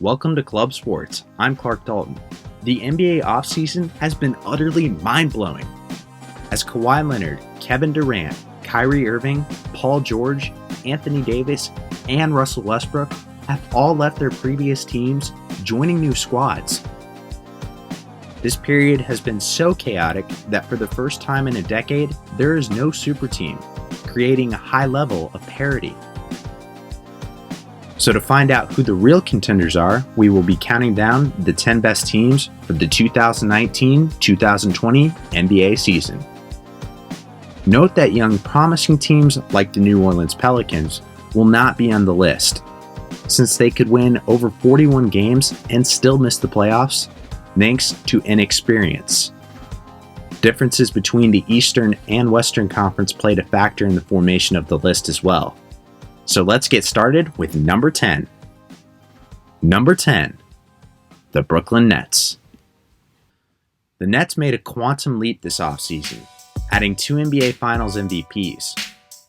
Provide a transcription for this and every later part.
Welcome to Club Sports. I'm Clark Dalton. The NBA offseason has been utterly mind-blowing. As Kawhi Leonard, Kevin Durant, Kyrie Irving, Paul George, Anthony Davis, and Russell Westbrook have all left their previous teams, joining new squads. This period has been so chaotic that for the first time in a decade, there is no super team, creating a high level of parity. So to find out who the real contenders are, we will be counting down the 10 best teams for the 2019-2020 NBA season. Note that young promising teams like the New Orleans Pelicans will not be on the list, since they could win over 41 games and still miss the playoffs thanks to inexperience. Differences between the Eastern and Western Conference played a factor in the formation of the list as well. So let's get started with number 10. Number 10, the Brooklyn Nets. The Nets made a quantum leap this offseason, adding 2 NBA Finals MVPs.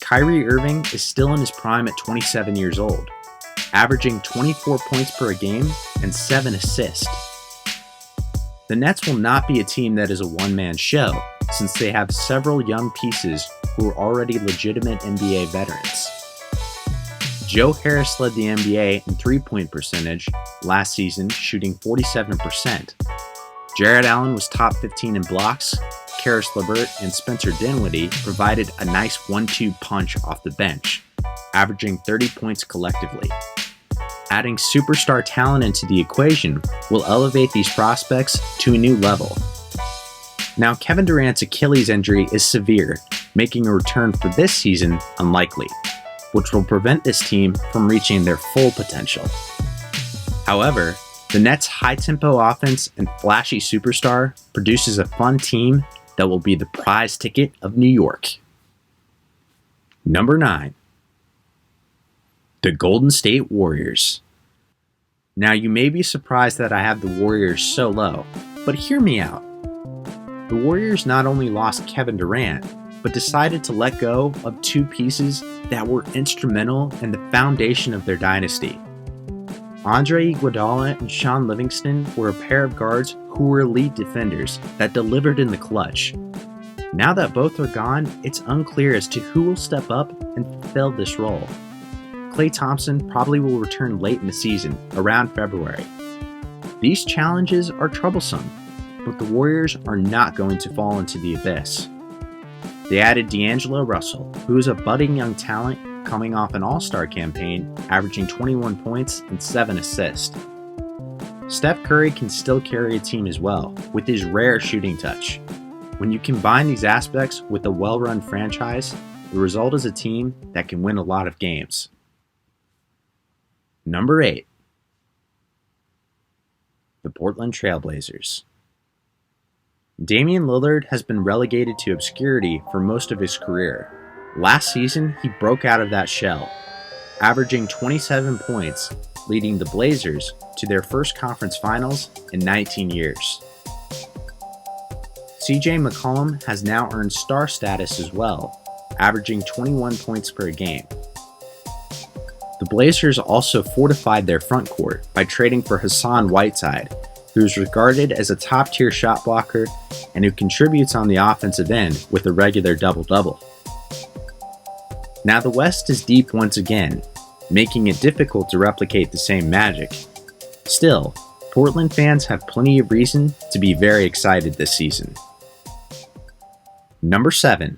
Kyrie Irving is still in his prime at 27 years old, averaging 24 points per game and 7 assists. The Nets will not be a team that is a one-man show, since they have several young pieces who are already legitimate NBA veterans. Joe Harris led the NBA in three-point percentage last season, shooting 47%. Jared Allen was top 15 in blocks. Karis LeVert and Spencer Dinwiddie provided a nice 1-2 punch off the bench, averaging 30 points collectively. Adding superstar talent into the equation will elevate these prospects to a new level. Now, Kevin Durant's Achilles injury is severe, making a return for this season unlikely, which will prevent this team from reaching their full potential. However, the Nets' high-tempo offense and flashy superstar produces a fun team that will be the prize ticket of New York. Number 9, the Golden State Warriors. Now, you may be surprised that I have the Warriors so low, but hear me out. The Warriors not only lost Kevin Durant, but decided to let go of 2 pieces that were instrumental in the foundation of their dynasty. Andre Iguodala and Sean Livingston were a pair of guards who were elite defenders that delivered in the clutch. Now that both are gone, it's unclear as to who will step up and fulfill this role. Klay Thompson probably will return late in the season, around February. These challenges are troublesome, but the Warriors are not going to fall into the abyss. They added D'Angelo Russell, who is a budding young talent coming off an all-star campaign, averaging 21 points and 7 assists. Steph Curry can still carry a team as well, with his rare shooting touch. When you combine these aspects with a well-run franchise, the result is a team that can win a lot of games. Number 8, the Portland Trail Blazers. Damian Lillard has been relegated to obscurity for most of his career. Last season, he broke out of that shell, averaging 27 points, leading the Blazers to their first conference finals in 19 years. CJ McCollum has now earned star status as well, averaging 21 points per game. The Blazers also fortified their front court by trading for Hassan Whiteside, who is regarded as a top-tier shot blocker and who contributes on the offensive end with a regular double-double. Now the West is deep once again, making it difficult to replicate the same magic. Still, Portland fans have plenty of reason to be very excited this season. Number 7,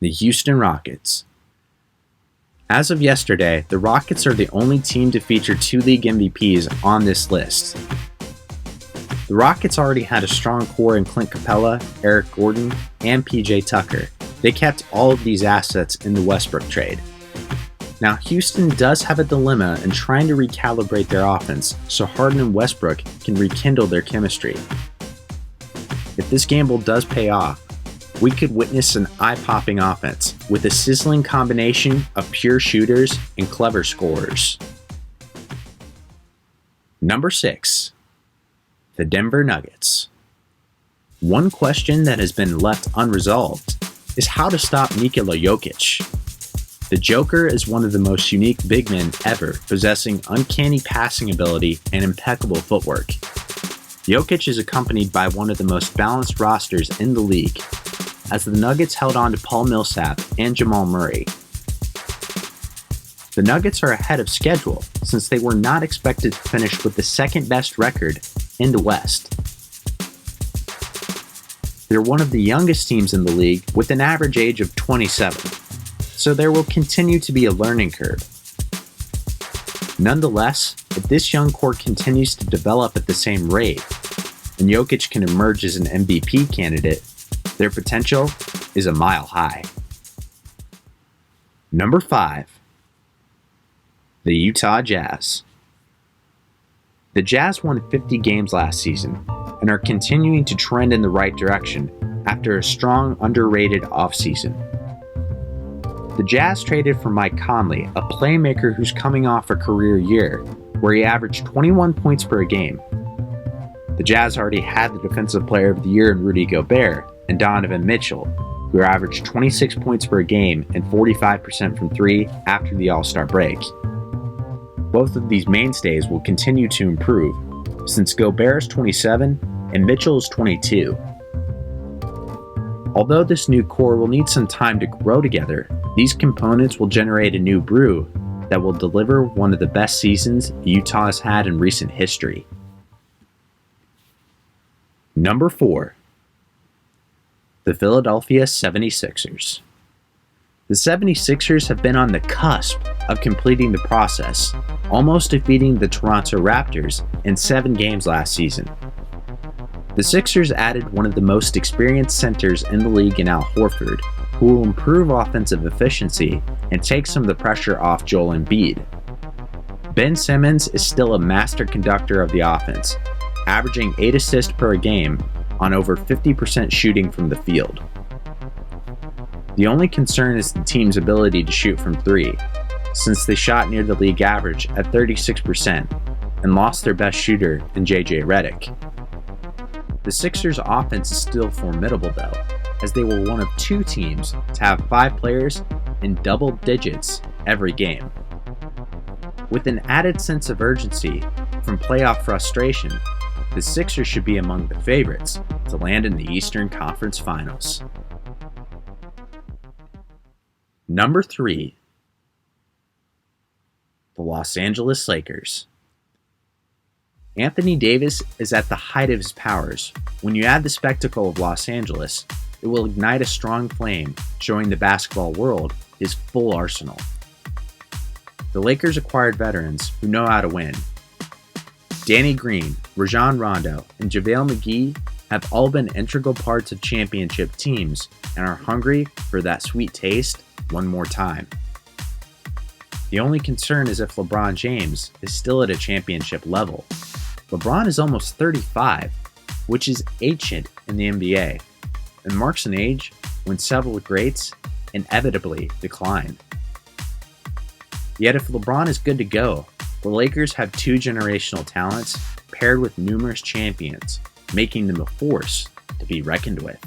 the Houston Rockets. As of yesterday, the Rockets are the only team to feature 2 league MVPs on this list. The Rockets already had a strong core in Clint Capella, Eric Gordon, and PJ Tucker. They kept all of these assets in the Westbrook trade. Now, Houston does have a dilemma in trying to recalibrate their offense so Harden and Westbrook can rekindle their chemistry. If this gamble does pay off, we could witness an eye-popping offense with a sizzling combination of pure shooters and clever scorers. Number 6, the Denver Nuggets. One question that has been left unresolved is how to stop Nikola Jokic. The Joker is one of the most unique big men ever, possessing uncanny passing ability and impeccable footwork. Jokic is accompanied by one of the most balanced rosters in the league, as the Nuggets held on to Paul Millsap and Jamal Murray. The Nuggets are ahead of schedule since they were not expected to finish with the second best record in the West. They're one of the youngest teams in the league with an average age of 27, so there will continue to be a learning curve. Nonetheless, if this young core continues to develop at the same rate, and Jokic can emerge as an MVP candidate, their potential is a mile high. Number 5. The Utah Jazz. The Jazz won 50 games last season and are continuing to trend in the right direction after a strong, underrated offseason. The Jazz traded for Mike Conley, a playmaker who's coming off a career year where he averaged 21 points per game. The Jazz already had the Defensive Player of the Year in Rudy Gobert and Donovan Mitchell, who averaged 26 points per game and 45% from 3 after the All-Star break. Both of these mainstays will continue to improve, since Gobert is 27 and Mitchell is 22. Although this new core will need some time to grow together, these components will generate a new brew that will deliver one of the best seasons Utah has had in recent history. Number 4. The Philadelphia 76ers. The 76ers have been on the cusp of completing the process, almost defeating the Toronto Raptors in 7 games last season. The Sixers added one of the most experienced centers in the league in Al Horford, who will improve offensive efficiency and take some of the pressure off Joel Embiid. Ben Simmons is still a master conductor of the offense, averaging 8 assists per game on over 50% shooting from the field. The only concern is the team's ability to shoot from 3, since they shot near the league average at 36% and lost their best shooter in JJ Redick. The Sixers' offense is still formidable though, as they were one of 2 teams to have 5 players in double digits every game. With an added sense of urgency from playoff frustration, the Sixers should be among the favorites to land in the Eastern Conference Finals. Number 3. The Los Angeles Lakers. Anthony Davis is at the height of his powers. When you add the spectacle of Los Angeles, it will ignite a strong flame, showing the basketball world his full arsenal. The Lakers acquired veterans who know how to win. Danny Green, Rajon Rondo, and JaVale McGee have all been integral parts of championship teams and are hungry for that sweet taste one more time. The only concern is if LeBron James is still at a championship level. LeBron is almost 35, which is ancient in the NBA, and marks an age when several greats inevitably decline. Yet if LeBron is good to go, the Lakers have 2 generational talents paired with numerous champions, making them a force to be reckoned with.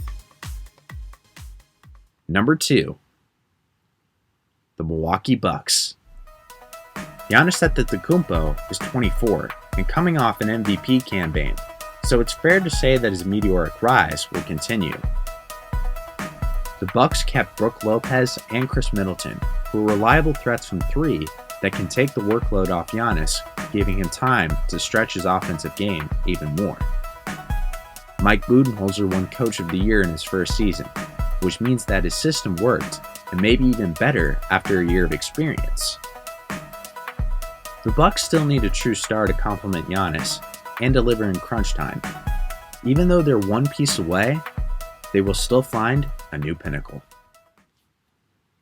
Number 2. The Milwaukee Bucks. Giannis Antetokounmpo is 24 and coming off an MVP campaign, so it's fair to say that his meteoric rise will continue. The Bucks kept Brook Lopez and Chris Middleton, who are reliable threats from 3 that can take the workload off Giannis, giving him time to stretch his offensive game even more. Mike Budenholzer won Coach of the Year in his first season, which means that his system worked and maybe even better after a year of experience. The Bucks still need a true star to complement Giannis and deliver in crunch time. Even though they're one piece away, they will still find a new pinnacle.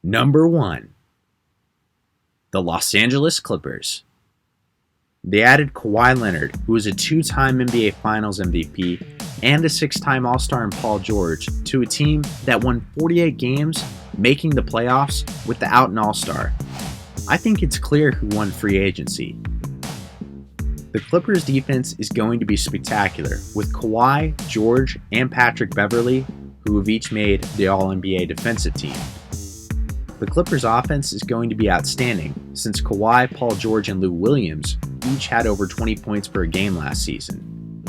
Number 1. The Los Angeles Clippers. They added Kawhi Leonard, who is a 2-time NBA Finals MVP and a 6-time All-Star in Paul George, to a team that won 48 games, making the playoffs without an All-Star. I think it's clear who won free agency. The Clippers' defense is going to be spectacular, with Kawhi, George, and Patrick Beverley, who have each made the All-NBA defensive team. The Clippers' offense is going to be outstanding since Kawhi, Paul George, and Lou Williams each had over 20 points per game last season.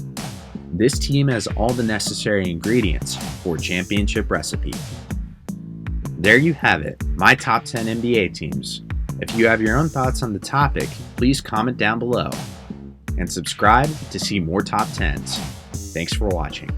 This team has all the necessary ingredients for a championship recipe. There you have it, my top 10 NBA teams. If you have your own thoughts on the topic, please comment down below. And subscribe to see more top 10s. Thanks for watching.